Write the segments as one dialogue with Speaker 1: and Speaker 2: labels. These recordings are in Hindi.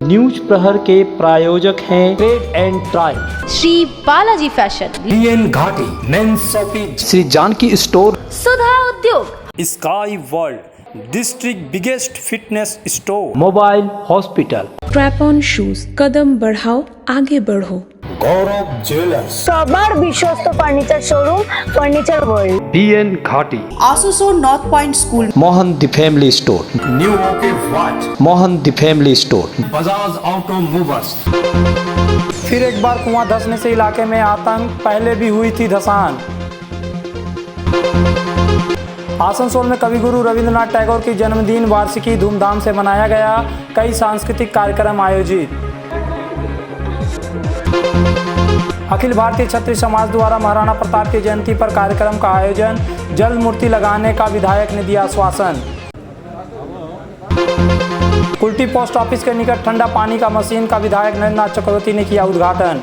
Speaker 1: न्यूज प्रहर के प्रायोजक हैं trade and try,
Speaker 2: Shri Balaji fashion,
Speaker 3: BN Ghati, men's shopping,
Speaker 1: Shri Janaki store,
Speaker 2: Sudha Udyog,
Speaker 3: sky world, district biggest fitness store,
Speaker 1: mobile hospital,
Speaker 4: strap on shoes, कदम बढ़ाओ आगे बढ़ो,
Speaker 3: गौरव ज्वेलर्स,
Speaker 5: সবার বিশ্বস্ত furniture showroom furniture world,
Speaker 1: BN Ghati,
Speaker 6: Asansol north point school,
Speaker 1: Mohan the family store,
Speaker 3: new okay watch,
Speaker 1: Mohan the family store,
Speaker 3: Bajaj automobiles.
Speaker 7: फिर एक बार कुआं धंसने से इलाके में आतंक, पहले भी हुई थी धसान। आसनसोल में कवि गुरु रविंद्रनाथ टैगोर की जन्मदिन वार्षिकी धूमधाम से मनाया गया। कई सांस्कृतिक कार्यक्रम आयोजित। अखिल भारतीय क्षत्रिय समाज द्वारा महाराणा प्रताप की जयंती पर कार्यक्रम का आयोजन। जल मूर्ति लगाने का विधायक ने दिया आश्वासन। कुल्टी पोस्ट ऑफिस के निकट ठंडा पानी का मशीन का विधायक नरेंद्र चक्रवर्ती ने किया उद्घाटन।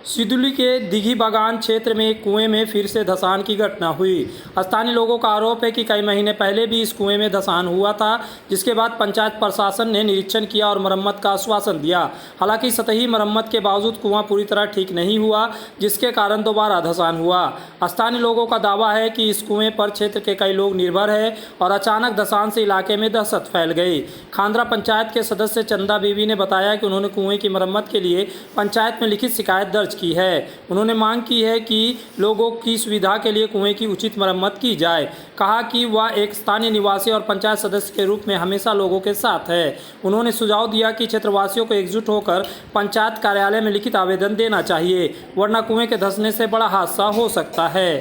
Speaker 7: सिदुली के दिघी बागान क्षेत्र में एक कुएं में फिर से धंसान की घटना हुई। स्थानीय लोगों का आरोप है कि कई महीने पहले भी इस कुएं में धंसान हुआ था, जिसके बाद पंचायत प्रशासन ने निरीक्षण किया और मरम्मत का आश्वासन दिया। हालांकि सतही मरम्मत के बावजूद कुआं पूरी तरह ठीक नहीं हुआ, जिसके कारण दोबारा धंसान हुआ। स्थानीय लोगों का दावा है कि इस कुएं पर क्षेत्र के कई लोग निर्भर हैं और अचानक धंसान से इलाके में दहशत फैल गई। खांदरा पंचायत के सदस्य चंदा बीवी ने बताया कि उन्होंने कुएं की मरम्मत के लिए पंचायत में लिखित शिकायत दर्ज की है। उन्होंने मांग की है कि लोगों की सुविधा के लिए कुएं की उचित मरम्मत की जाए। कहा कि वह एक स्थानीय निवासी और पंचायत सदस्य के रूप में हमेशा लोगों के साथ है। उन्होंने सुझाव दिया कि क्षेत्रवासियों को एकजुट होकर पंचायत कार्यालय में लिखित आवेदन देना चाहिए, वरना कुएं के धंसने से बड़ा हादसा हो सकता है।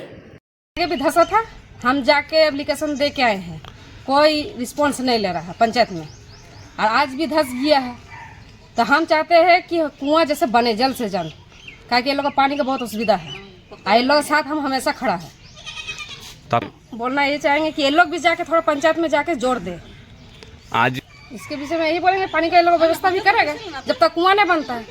Speaker 8: भी धंसा था, हम जाके एप्लीकेशन दे के आए हैं, कोई रिस्पॉन्स नहीं ले रहा है पंचायत में, और आज भी धंस गया है। तो हम चाहते हैं कि कुआं जैसे बने जल्द से जल्द, क्योंकि ये लोग का पानी का बहुत असुविधा है। ये लोग के साथ हम हमेशा खड़ा है। तब बोलना ये चाहेंगे कि ये लोग भी जाके थोड़ा पंचायत में जाके जोड़ दे। आज इसके विषय में यही बोलेंगे, पानी का ये लोग व्यवस्था भी करेगा जब तक कुआं नहीं बनता है।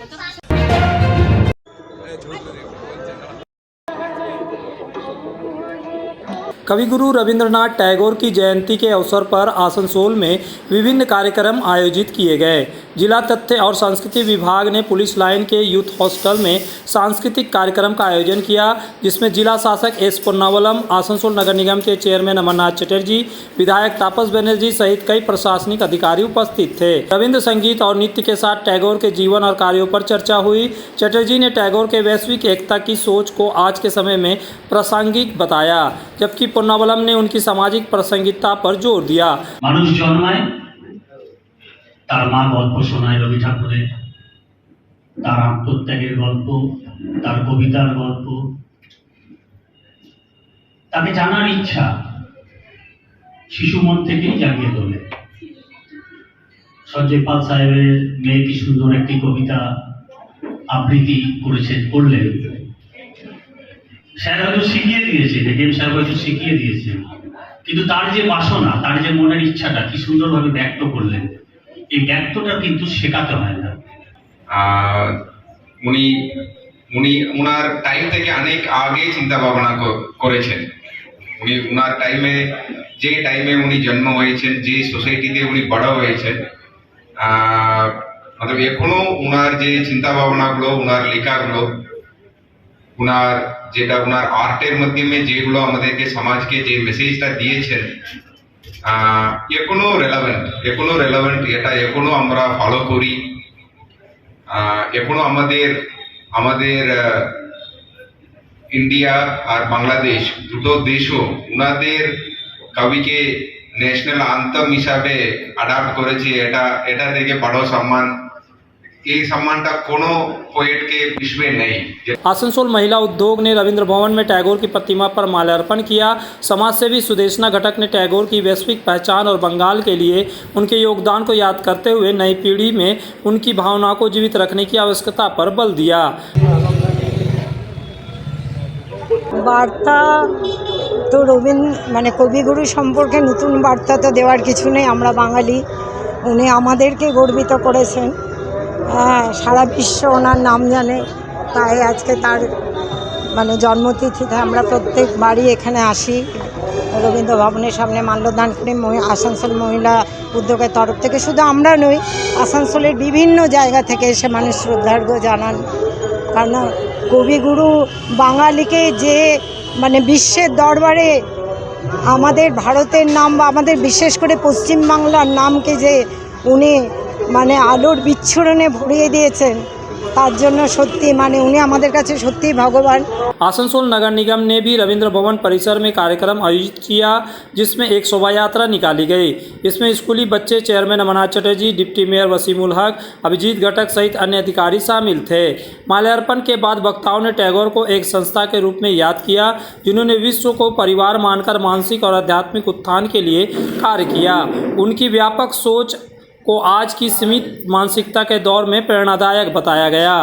Speaker 7: कवि गुरु रविंद्रनाथ टैगोर की जयंती के अवसर पर आसनसोल में विभिन्न कार्यक्रम आयोजित किए गए। जिला तथ्य और संस्कृति विभाग ने पुलिस लाइन के यूथ हॉस्टल में सांस्कृतिक कार्यक्रम का आयोजन किया, जिसमें जिला शासक एस पुन्नावलम, आसनसोल नगर निगम के चेयरमैन अमरनाथ चटर्जी, विधायक तापस बनर्जी सहित कई प्रशासनिक अधिकारी उपस्थित थे। रविंद्र संगीत और नृत्य के साथ टैगोर के जीवन और कार्यों पर चर्चा हुई। चटर्जी ने टैगोर के वैश्विक एकता की सोच को आज के समय में प्रासंगिक बताया, जबकि पुन्नावलम ने उनकी सामाजिक प्रासंगिकता पर जोर दिया।
Speaker 9: মানুষ জন্মায়, তার মা গল্প শোনায় রবি ঠাকুরের, তার আত্মত্যাগের গল্প, তার কবিতার গল্প, তাকে জানার ইচ্ছা শিশু মন থেকেই জাগিয়ে তোলে। সঞ্জয় পাল সাহেবের মেয়ে কি সুন্দর একটি কবিতা আবৃত্তি করলেন। স্যার হয়তো শিখিয়ে দিয়েছে, এম স্যার হয়তো শিখিয়ে দিয়েছে, কিন্তু তার যে বাসনা, তার যে মনের ইচ্ছাটা কি সুন্দরভাবে ব্যক্ত করলেন, এই ব্যক্তটা কিন্তু শেখাতে হয় না।
Speaker 10: উনি ওনার টাইম থেকে অনেক আগে চিন্তা ভাবনা করেছেন। উনি ওনার যে টাইমে উনি জন্ম হয়েছেন, যে সোসাইটিতে উনি বড় হয়েছেন, मतलब এখনো ওনার যে চিন্তা ভাবনাগুলো, ওনার লেখাগুলো, ওনার যেটা ওনার আর্টের মাধ্যমে যেগুলো আমাদেরকে সমাজকে যে মেসেজটা দিয়েছেন, এখনো রেলেভেন্ট, এটা এখনো আমরা ফলো করি। এখনো আমাদের ইন্ডিয়া আর বাংলাদেশ দুটো দেশও ওনাদের কবিকে ন্যাশনাল আন্তম হিসাবে অ্যাডাপ্ট করেছে। এটা থেকে বড় সম্মান, এই সম্মানটা কোনো पोएट के विश्व में नहीं।
Speaker 7: आसनसोल महिला उद्योग ने रविंद्र भवन में टैगोर की प्रतिमा पर माल्यार्पण किया। समाजसेवी सुदेशना घटक ने टैगोर की वैश्विक पहचान और बंगाल के लिए उनके योगदान को याद करते हुए नई पीढ़ी में उनकी भावनाओं को जीवित रखने की आवश्यकता पर बल दिया।
Speaker 5: বার্তা তো মানে কবিগুরু সম্পর্কে নতুন বার্তা তো দেওয়ার কিছু নেই। আমরা বাঙালি, উনি আমাদেরকে গর্বিত করেছেন। সারা বিশ্ব ওনার নাম জানে, তাই আজকে তার মানে জন্মতিথিতে আমরা প্রত্যেকবারই এখানে আসি। রবীন্দ্র ভবনের সামনে মাল্যদান করে আসানসোল মহিলা উদ্যোগের তরফ থেকে। শুধু আমরা নই, আসানসোলের বিভিন্ন জায়গা থেকে এসে মানুষ শ্রদ্ধার্ঘ্য জানান। কারণ কবিগুরু বাঙালিকে যে মানে বিশ্বের দরবারে আমাদের ভারতের নাম বা আমাদের বিশেষ করে পশ্চিমবাংলার নামকে যে উনি মানে আলোর বিচ্ছুরণে ভরিয়ে দিয়েছেন, তার জন্য সত্যি মানে উনি আমাদের কাছে সত্যিই ভগবান।
Speaker 7: आसनसोल नगर निगम ने भी रविंद्र भवन परिसर में कार्यक्रम आयोजित किया, जिसमें एक शोभा यात्रा निकाली गई। इसमें स्कूली बच्चे, chairman Amarnath Chatterjee, deputy mayor Wasimul Haq, Abhijeet घटक सहित अन्य अधिकारी शामिल थे। माल्यार्पण के बाद वक्ताओं ने टैगोर को एक संस्था के रूप में याद किया, जिन्होंने विश्व को परिवार मानकर मानसिक और आध्यात्मिक उत्थान के लिए कार्य किया। उनकी व्यापक सोच को आज की सीमित मानसिकता के दौर में प्रेरणादायक बताया गया।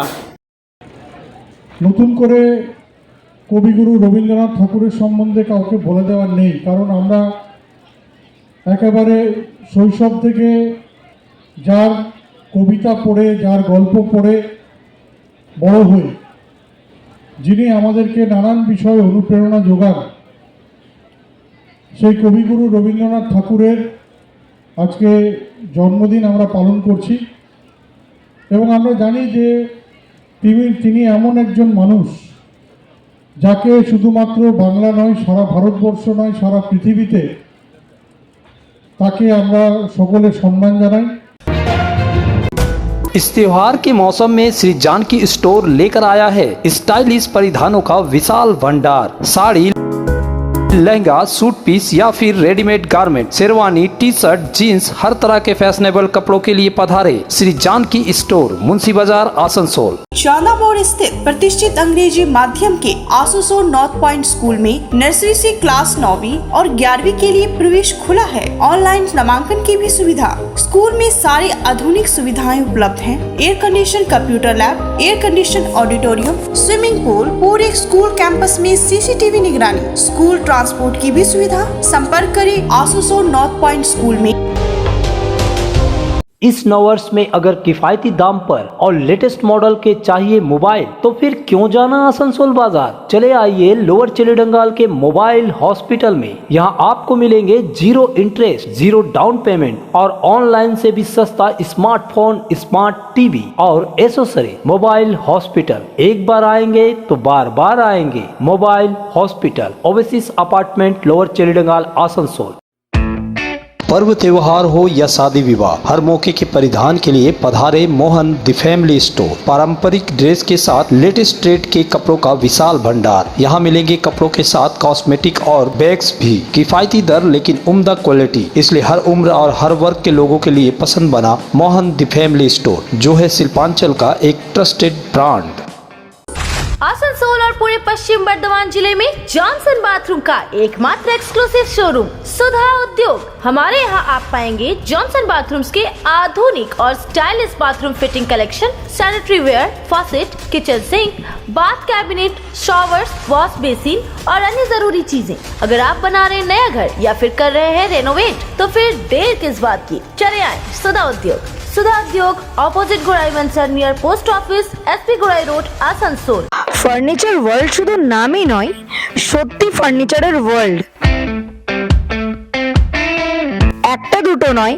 Speaker 11: নতুন করে কবিগুরু রবীন্দ্রনাথ ঠাকুরের সম্বন্ধে কাউকে বলে দেওয়ার নেই, কারণ আমরা একেবারে শৈশব থেকে যার কবিতা পড়ে, যার গল্প পড়ে বড় হই, যিনি আমাদেরকে নানান বিষয়ে অনুপ্রেরণা যোগান, সেই কবিগুরু রবীন্দ্রনাথ ঠাকুরের আজকে জন্মদিন আমরা পালন করছি। এবং আমরা জানি যে তিনি এমন একজন মানুষ যাকে শুধুমাত্র বাংলা নয়, সারা ভারতবর্ষ নয়, সারা পৃথিবীতে তাকে আমরা সকলে সম্মান জানাই।
Speaker 1: इस त्योहार के मौसम में श्री जानकी स्टोर लेकर आया है स्टाइलिश परिधानों का विशाल भंडार। साड़ी, लहंगा, सूट पीस या फिर readymade garment, sherwani, T shirt, jeans, हर तरह के फैशनेबल कपड़ों के लिए पधारे श्री जानकी स्टोर, मुंशी बाजार, आसनसोल।
Speaker 6: चांदा मोड़ स्थित प्रतिष्ठित अंग्रेजी माध्यम के आसनसोल नॉर्थ पॉइंट स्कूल में नर्सरी से क्लास 9वीं और 11वीं के लिए प्रवेश खुला है। ऑनलाइन नामांकन की भी सुविधा। स्कूल में सारी आधुनिक सुविधाएं उपलब्ध हैं। Air condition computer lab, air condition auditorium, swimming pool, पूरे स्कूल कैंपस में सीसीटीवी निगरानी, स्कूल ट्रांसपोर्ट की भी सुविधा। संपर्क करें आसनसोल नॉर्थ पॉइंट स्कूल में।
Speaker 1: इस नववर्ष में अगर किफायती दाम पर और लेटेस्ट मॉडल के चाहिए मोबाइल, तो फिर क्यों जाना आसनसोल बाजार। चले आइए लोअर चिलीडंगाल के मोबाइल हॉस्पिटल में। यहाँ आपको मिलेंगे 0 इंटरेस्ट, 0 डाउन पेमेंट और ऑनलाइन से भी सस्ता स्मार्टफोन, स्मार्ट टीवी और एसेसरी। मोबाइल हॉस्पिटल, एक बार आएंगे तो बार बार आएंगे। Mobile hospital, Oasis apartment, lower Chelidangal, Asansol. पर्व त्योहार हो या शादी विवाह, हर मौके के परिधान के लिए पधारे मोहन द फैमिली स्टोर। पारंपरिक ड्रेस के साथ लेटेस्ट ट्रेड के कपड़ों का विशाल भंडार। यहाँ मिलेंगे कपड़ों के साथ कॉस्मेटिक और बैग्स भी। किफायती दर लेकिन उम्दा क्वालिटी, इसलिए हर उम्र और हर वर्ग के लोगों के लिए पसंद बना मोहन द फैमिली स्टोर, जो है शिल्पांचल का एक ट्रस्टेड ब्रांड।
Speaker 2: आसनसोल और पूरे पश्चिम बर्धमान जिले में जॉनसन बाथरूम का एकमात्र एक्सक्लूसिव शोरूम सुधा उद्योग। हमारे यहाँ आप पाएंगे जॉनसन बाथरूम्स के आधुनिक और stylish bathroom fitting collection, sanitary ware, faucet, kitchen sink, bath cabinet, showers, wash basin और अन्य जरूरी चीजें। अगर आप बना रहे हैं नया घर या फिर कर रहे हैं रेनोवेट, तो फिर देर किस बात की, चले आए सुधा Udyog. Sudha Udyog opposite Gorai venture near post office, SP Gorai road, Asansol.
Speaker 12: Furniture world শুধু নামই নয়, সত্যি ফার্নিচারের ওয়ার্ল্ড। একটা দুটো নয়,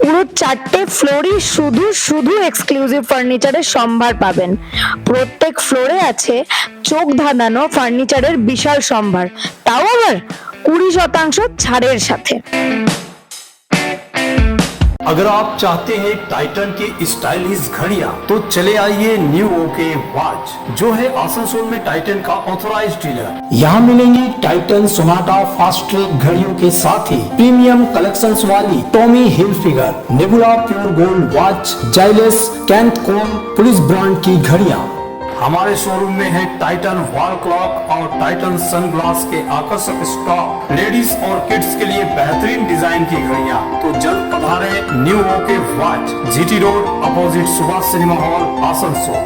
Speaker 12: পুরো 4টে ফ্লোরই শুধু শুধু এক্সক্লুসিভ ফার্নিচারের সম্ভার পাবেন। প্রত্যেক ফ্লোরে আছে চোখ ধাঁধানো ফার্নিচারের বিশাল সম্ভার, তাও আবার 20% ছাড়ের সাথে।
Speaker 1: अगर आप चाहते हैं टाइटन की स्टाइलिश घड़ियां, तो चले आइए न्यू ओके वॉच, जो है आसनसोल में टाइटन का ऑथराइज्ड डीलर। यहाँ मिलेंगी टाइटन सोनाटा फास्ट ट्रैक घड़ियों के साथ ही प्रीमियम कलेक्शंस वाली Tommy Hilfiger, Nebula pure gold watch, Xylys, कैंथकॉम, पुलिस ब्रांड की घड़ियां। हमारे शोरूम में है टाइटन वॉल क्लॉक और टाइटन सनग्लास के आकर्षक स्टॉक। लेडीज और किड्स के लिए बेहतरीन डिजाइन की घड़ियां, तो जल्द पधारे new okay watch, GT road, opposite Subhash cinema hall, Asansol.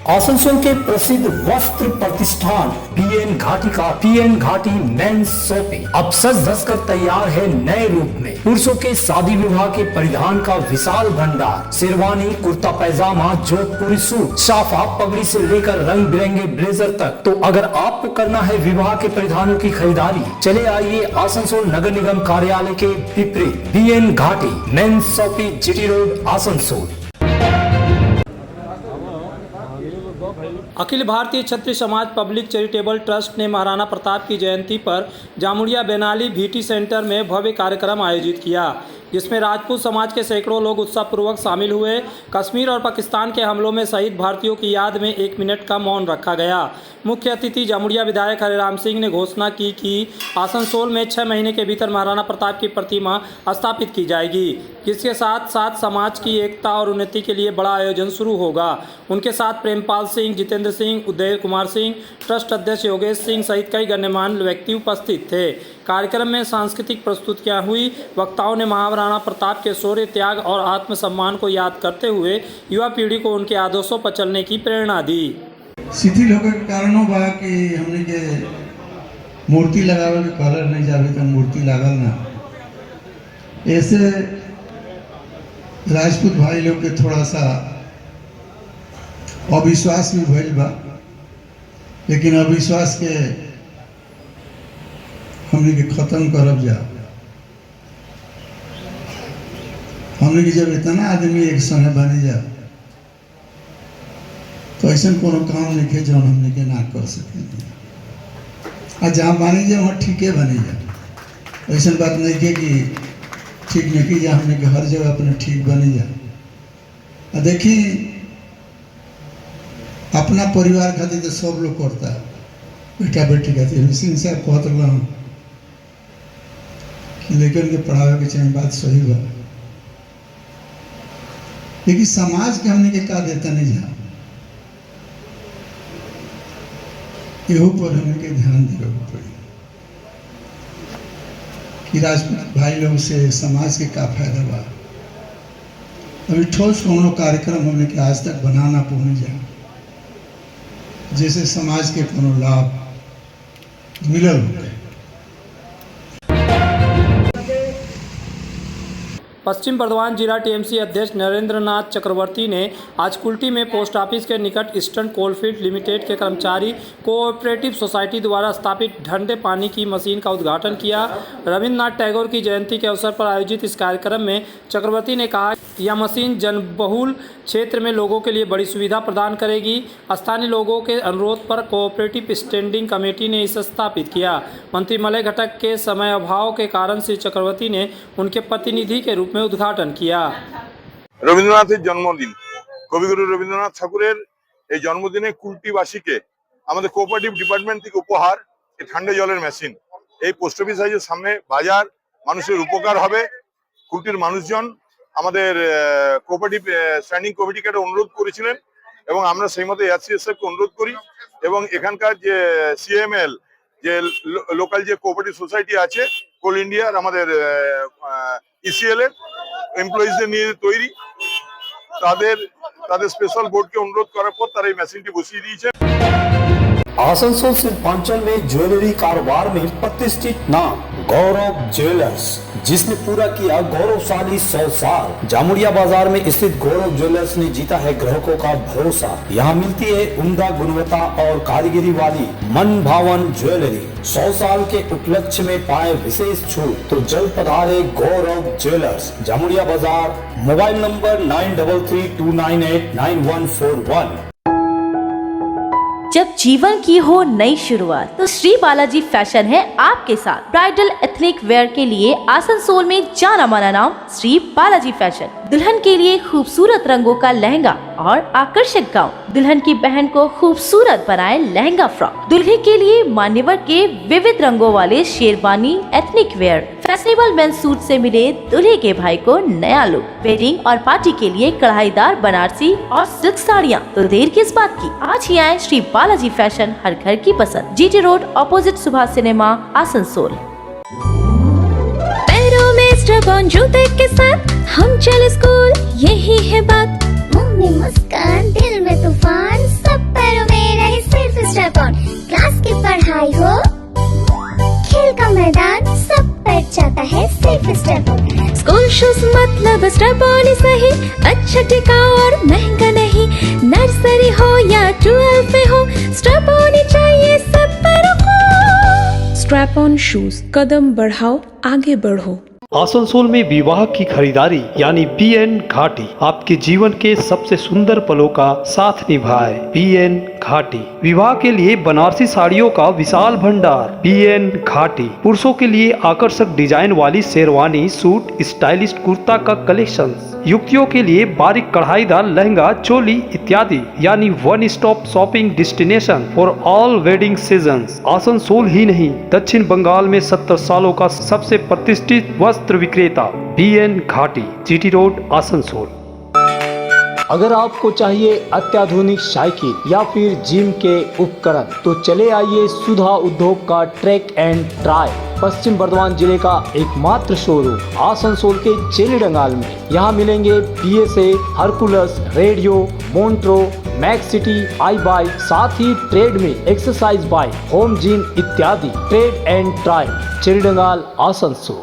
Speaker 1: Asansol के प्रसिद्ध वस्त्र प्रतिष्ठान पीएन घाटी का पीएन घाटी मेंस शॉपिंग अब सज धज कर तैयार है नए रूप में। पुरुषों के शादी विवाह के परिधान का विशाल भंडार, शेरवानी, कुर्ता पैजामा, जोधपुरी सूट, साफा, पगड़ी से लेकर रंग बिरंगे ब्लेजर तक। तो अगर आपको करना है विवाह के परिधानों की खरीदारी, चले आइए आसनसोल नगर निगम कार्यालय के विपरीत PN Ghati men's shopping, GT road, Asansol.
Speaker 7: Akhil Bharatiya Kshatriya समाज पब्लिक चैरिटेबल ट्रस्ट ने महाराणा प्रताप की जयंती पर जामुड़िया बेनाली भीटी सेंटर में भव्य कार्यक्रम आयोजित किया, जिसमें राजपूत समाज के सैकड़ों लोग उत्साहपूर्वक शामिल हुए। कश्मीर और पाकिस्तान के हमलों में शहीद भारतीयों की याद में 1 मिनट का मौन रखा गया। मुख्य अतिथि जामुड़िया विधायक हरिराम सिंह ने घोषणा की कि आसनसोल में 6 महीने के भीतर महाराणा प्रताप की प्रतिमा स्थापित की जाएगी, जिसके साथ साथ समाज की एकता और उन्नति के लिए बड़ा आयोजन शुरू होगा। उनके साथ प्रेमपाल सिंह, जितेंद्र सिंह, उदय कुमार सिंह, ट्रस्ट अध्यक्ष योगेश सिंह सहित कई गण्यमान्य व्यक्ति उपस्थित थे। कार्यक्रम में सांस्कृतिक प्रस्तुतियां हुई। वक्ताओं ने महाराणा प्रताप के शौर्य, त्याग और आत्मसम्मान को याद करते हुए युवा पीढ़ी को उनके आदर्शों पर चलने की प्रेरणा दी।
Speaker 13: शिथिल होकर के कारणों बा कि हमने के मूर्ति लगावे के कलर नहीं जावे तो मूर्ति लागल ना, ऐसे राजपूत भाई लोग के थोड़ा सा अविश्वास भी भइल बा, लेकिन अविश्वास के हमने के खत्म करब जा। हमने के जब इतना आदमी एक संग बने जा तो ऐसा कोनो काम नहीं के जो हमने के ना कर सके। आ जहाँ बने जा वहाँ ठीके बने जा, ऐसा बात नहीं के कि ठीक नहीं की जा, हमने के हर जगह अपने ठीक बने जा। देखी अपना परिवार खातिर तो सब लोग करता है, बेटा बेटी खातिर। सिंह साहब कहत रहा हूँ कि लेकिन के पढ़ावे के चाहिए, बात सही बा, लेकिन समाज के हमने के का देता नहीं जा, यहू पर हमें के ध्यान देवे पड़ी कि राजपूत भाई लोग से समाज के का फायदा बा। अभी ठोस कोनो कार्यक्रम हमने के आज तक बनाना पहुंच जा जैसे समाज के कोनो लाभ मिलल।
Speaker 7: पश्चिम बर्धमान जिला टीएमसी अध्यक्ष नरेंद्रनाथ चक्रवर्ती ने आज कुल्टी में पोस्ट ऑफिस के निकट ईस्टर्न कोलफील्ड लिमिटेड के कर्मचारी कोऑपरेटिव सोसाइटी द्वारा स्थापित ठंडे पानी की मशीन का उद्घाटन किया। रविन्द्रनाथ टैगोर की जयंती के अवसर पर आयोजित इस कार्यक्रम में चक्रवर्ती ने कहा कि यह मशीन जनबहुल क्षेत्र में लोगों के लिए बड़ी सुविधा प्रदान करेगी। स्थानीय लोगों के अनुरोध पर कोऑपरेटिव स्टैंडिंग कमेटी ने इसे स्थापित किया। मंत्रिमंडल घटक के समय अभाव के कारण श्री चक्रवर्ती ने उनके प्रतिनिधि के रूप में उद्घाटन किया।
Speaker 14: रविन्द्रनाथের জন্মদিন, কবিগুরু রবীন্দ্রনাথ ঠাকুরের এই জন্মদিনে কুলটিবাসীকে আমাদের কোঅপারেটিভ ডিপার্টমেন্ট থেকে উপহার এই ঠান্ডা জলের মেশিন। এই পোস্ট অফিস হাউসের সামনে বাজার, মানুষের উপকার হবে। কুলটির মানুষজন আমাদের কোঅপারেটিভ স্ট্যান্ডিং কমিটিকে অনুরোধ করেছিলেন এবং আমরা সেই মতো এসএসএফকে অনুরোধ করি এবং এখানকার যে সিএমএল যে লোকাল যে কোঅপারেটিভ সোসাইটি আছে কোল ইন্ডিয়ার আমাদের ইসিএল এর এমপ্লয়িজদের নিয়ে তৈরি, তাদের স্পেশাল বোর্ডকে অনুরোধ করার পর তারা এই মেশিনটি বসিয়ে দিয়েছে।
Speaker 1: आसनसोल शिल्पांचल में ज्वेलरी कारोबार में प्रतिष्ठित नाम गौरव ज्वेलर्स, जिसने पूरा किया गौरवशाली 100 साल। जामुड़िया बाजार में स्थित गौरव ज्वेलर्स ने जीता है ग्राहकों का भरोसा। यहाँ मिलती है उम्दा गुणवत्ता और कारीगरी वाली मन भावन ज्वेलरी। 100 साल के उपलक्ष्य में पाए विशेष छूट, तो जल्द पधारे गौरव ज्वेलर्स, जामुड़िया बाजार। Mobile number 9332989141।
Speaker 2: जब जीवन की हो नई शुरुआत तो श्री बालाजी फैशन है आपके साथ। ब्राइडल एथनिक वेयर के लिए आसनसोल में जाना माना नाम श्री बालाजी फैशन। दुल्हन के लिए खूबसूरत रंगों का लहंगा और आकर्षक गाउन, दुल्हन की बहन को खूबसूरत बनाए लहंगा फ्रॉक, दुल्हे के लिए मान्यवर के विविध रंगों वाले sherwani ethnic wear, fashionable men's suit से मिले दुल्हे के भाई को नया लुक, वेडिंग और पार्टी के लिए कढ़ाईदार बनारसी और सिल्क साड़ियाँ। तो देर किस बात की, आज ही आए श्री बालाजी फैशन, हर घर की पसंद, GT road opposite Subhash cinema, Asansol. पैरों में स्ट्रैप ऑन जूते के साथ हम चले स्कूल, यही है बात।
Speaker 15: में मुस्कान, दिल में तूफान, सब पैरों में रहे सिर्फ स्टेप ऑन। क्लास की पढ़ाई हो, खेल का मैदान, सब पर जाता है सिर्फ स्टेप ऑन।
Speaker 4: स्कूल शूज मतलब स्टेप ऑन ही सही, अच्छा टिकाऊ और महंगा नहीं। नर्सरी हो या 12 में हो, स्टेप ऑन ही चाहिए सब पर हो। स्ट्रैप ऑन शूज, कदम बढ़ाओ आगे बढ़ो।
Speaker 1: आसनसोल में विवाह की खरीदारी यानी BN घाटी आपके जीवन के सबसे सुंदर पलों का साथ निभाए। BN घाटी विवाह के लिए बनारसी साड़ियों का विशाल भंडार। BN घाटी पुरुषों के लिए आकर्षक डिजाइन वाली शेरवानी, सूट, स्टाइलिश कुर्ता का कलेक्शन, युवतियों के लिए बारीक कढ़ाईदार लहंगा, चोली इत्यादि, यानी one stop shopping destination for all wedding seasons. Asansol ही नहीं, दक्षिण बंगाल में 70 सालों का सबसे प्रतिष्ठित वस्त्र विक्रेता BN घाटी, GT रोड, आसनसोल। अगर आपको चाहिए अत्याधुनिक साइकिल या फिर जिम के उपकरण तो चले आइए सुधा उद्योग का ट्रैक एंड ट्राई, पश्चिम बर्धमान जिले का एकमात्र शोरूम आसनसोल के चेली डंगाल में। यहाँ मिलेंगे PSA, Hercules, radio, Montra, max city, I bike, साथ ही treadmill exercise bike, home gym इत्यादि। Trade and try, Chelidangal, Asansol.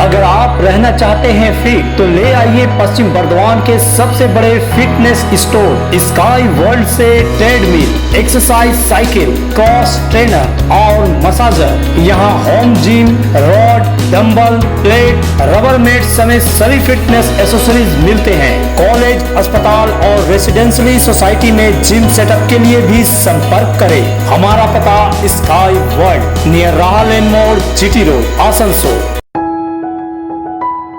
Speaker 1: अगर आप रहना चाहते हैं फिट तो ले आइए पश्चिम बर्धमान के सबसे बड़े फिटनेस स्टोर स्काई वर्ल्ड से treadmill, exercise cycle, cross trainer और मसाजर। यहाँ home gym, rod, dumbbell, plate, rubber mat समेत सभी फिटनेस एसेसरीज मिलते हैं। कॉलेज, अस्पताल और रेसिडेंशियली सोसाइटी में जिम सेटअप के लिए भी संपर्क करें। हमारा पता स्काई वर्ल्ड, नियर राहा लेन मोड़, GT रोड, आसनसोल।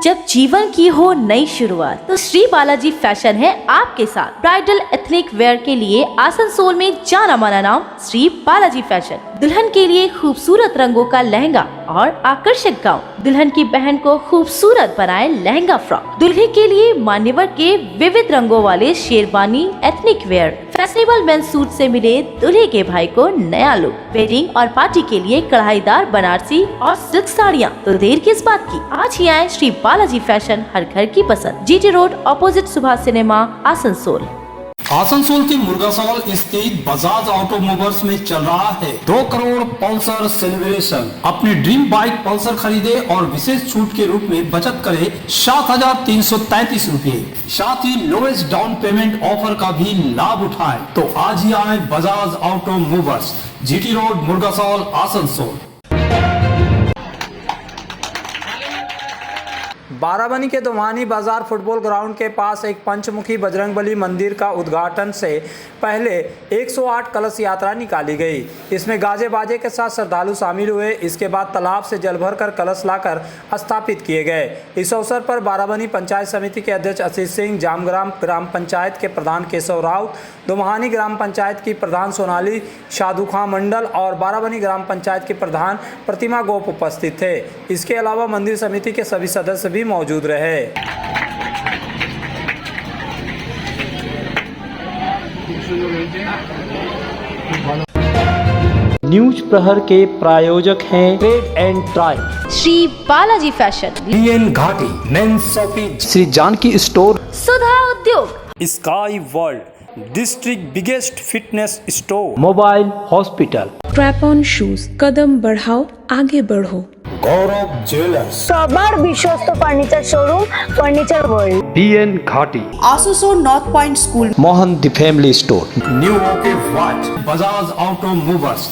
Speaker 2: जब जीवन की हो नई शुरुआत तो श्री बालाजी फैशन है आपके साथ। ब्राइडल एथनिक वेयर के लिए आसनसोल में जाना माना नाम श्री बालाजी फैशन। दुल्हन के लिए खूबसूरत रंगों का लहंगा और आकर्षक गाउन, दुल्हन की बहन को खूबसूरत बनाए लहंगा फ्रॉक, दुल्हे के लिए मान्यवर के विविध रंगों वाले sherwani ethnic wear, fashionable men's suit से मिले दूल्हे के भाई को नया लुक, वेडिंग और पार्टी के लिए कढ़ाईदार बनारसी और सिल्क साड़ियाँ। तो देर किस बात की, आज ही आए श्री बालाजी फैशन, हर घर की पसंद। GT road, opposite Subhash cinema, Asansol.
Speaker 7: Asansol के मुर्गासौल स्थित बजाज ऑटोमोबाइल्स में चल रहा है 2 करोड़ पल्सर सेलिब्रेशन। अपनी ड्रीम बाइक पल्सर खरीदे और विशेष छूट के रूप में बचत करे 7,333 रूपए। साथ ही लोएस्ट डाउन पेमेंट ऑफर का भी लाभ उठाए। तो आज ही आए Bajaj automobiles, GT road, Murgasol, Asansol. Barabani के दोमानी बाजार फुटबॉल ग्राउंड के पास एक पंचमुखी बजरंगबली मंदिर का उद्घाटन से पहले 108 कलश यात्रा निकाली गई। इसमें गाजे बाजे के साथ श्रद्धालु शामिल हुए। इसके बाद तालाब से जल भरकर कलश लाकर स्थापित किए गए। इस अवसर पर बाराबनी पंचायत समिति के अध्यक्ष आशीष सिंह, जामग्राम ग्राम पंचायत के प्रधान केशव राउत, दोमहानी ग्राम पंचायत की प्रधान सोनाली शादुखा मंडल और बाराबनी ग्राम पंचायत के प्रधान प्रतिमा गोप उपस्थित थे। इसके अलावा मंदिर समिति के सभी सदस्य भी मौजूद रहे।
Speaker 1: न्यूज प्रहर के प्रायोजक हैं trade and try,
Speaker 2: Shri Balaji fashion,
Speaker 1: BN Ghati, men's shopping, Shri Janaki store,
Speaker 2: Sudha Udyog,
Speaker 3: sky world, district biggest fitness store,
Speaker 1: mobile hospital,
Speaker 4: strap on shoes, कदम बढ़ाओ आगे बढ़ो।
Speaker 7: गौरव ज्वेलर्स,
Speaker 12: सबर विश्वस्त furniture showroom, furniture world,
Speaker 1: BN Ghati,
Speaker 6: Asansol north point school,
Speaker 1: Mohan the family store,
Speaker 7: new okay watch, Bajaj automobiles.